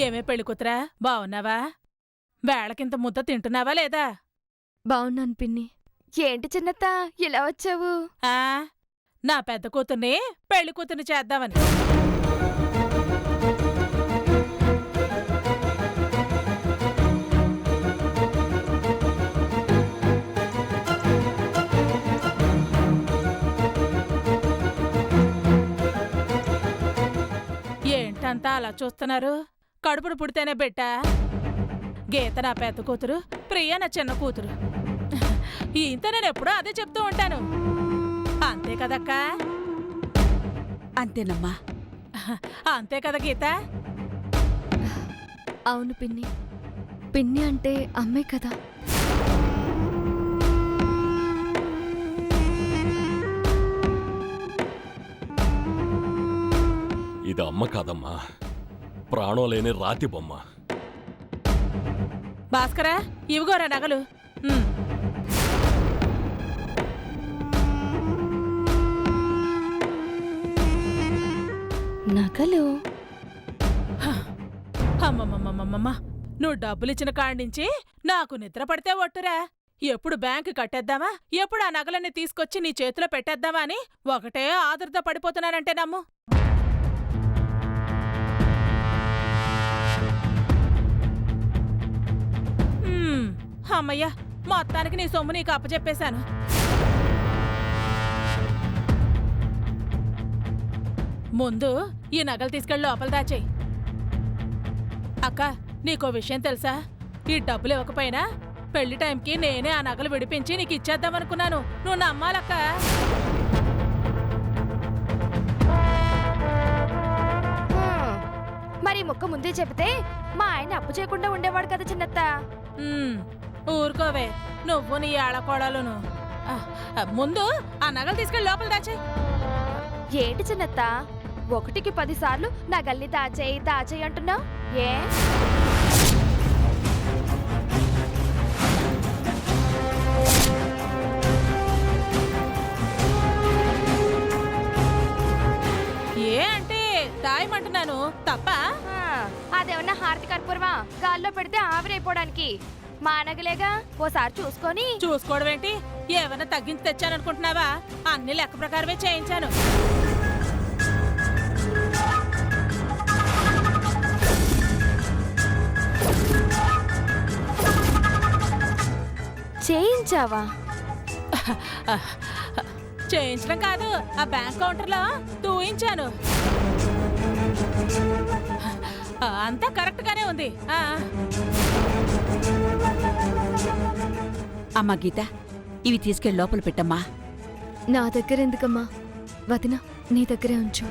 ఏమే పెళ్ళికూతురా, బావున్నావా? వేళకింత ముద్ద తింటున్నావా లేదా? బావున్నాను పిన్ని. ఏంటి చిన్నత్త ఇలా వచ్చావు? ఆ నా పెద్ద కూతుర్ని పెళ్లి కూతుర్ని చేద్దామని. ఏంటంతా అలా చూస్తున్నారు? కడుపును పుడితేనే బిడ్డా? గీత నా పెద్ద కూతురు, ప్రియ నా చిన్న కూతురు. ఇంత నేనెప్పుడూ అదే చెప్తూ ఉంటాను. అంతే కదక్కా? అంతేనమ్మా. అంతే కదా గీత? అవును పిన్ని. పిన్ని అంటే అమ్మే కదా. ఇది అమ్మ కాదమ్మా, ప్రాణం లేని రాతి బొమ్మ. భాస్కరా, ఇవిగోరా నగలు. నగలు? అమ్మమ్మమ్మమ్మమ్మ, నువ్వు డబ్బులిచ్చిన కాడ్నించి నాకు నిద్ర పడితే ఒట్టురా. ఎప్పుడు బ్యాంకు కట్టేద్దామా, ఎప్పుడు ఆ నగలన్నీ తీసుకొచ్చి నీ చేతిలో పెట్టేద్దామా అని ఒకటే ఆదుర్దా పడిపోతున్నానంటే నమ్ము. అమ్మయ్యా, మొత్తానికి నీ సొమ్ము నీకు అప్పచెప్పేశాను. ముందు ఈ నగలు తీసుకెళ్ళి లోపల దాచేయి. అక్క, నీకో విషయం తెలుసా? ఈ డబ్బులు ఇవ్వకపోయినా పెళ్లి టైంకి నేనే ఆ నగలు విడిపించి నీకు ఇచ్చేద్దామనుకున్నాను. నువ్వు నమ్మాలక్క. మరి ముక్క ముందే చెబితే మా ఆయన అప్పు చేయకుండా ఉండేవాడు కదా చిన్నత్త. ఊరుకోవే, నువ్వు నీ ఆడకోడలును. ముందు ఆ నగలు తీసుకెళ్ళి లోపల దాచేయి. ఏంటి చిన్నత్త, 1కి 10 సార్లు నగల్ని దాచేయి దాచేయి అంటున్నావు? ఏ అంటే దాయమంటున్నాను, తప్ప? అదేమన్నా హారతి కర్పూరమా, గాల్లో పెడితే ఆవిరైపోవడానికి? మా నగలేగా, ఓసారి చూసుకొని. చూసుకోవడం ఏంటి? ఏమన్నా తగ్గించి తెచ్చాననుకుంటున్నావా? అన్ని లెక్క ప్రకారమే చేయించాను. చేయించావా? చేయించడం కాదు, ఆ బ్యాంక్ కౌంటర్లో తూయించాను. అంతా కరెక్ట్ గానే ఉంది. అమ్మా గీత, ఇవి తీసుకెళ్ళి లోపల పెట్టమ్మా. నా దగ్గర ఎందుకమ్మా? వదిన, నీ దగ్గరే ఉంచు.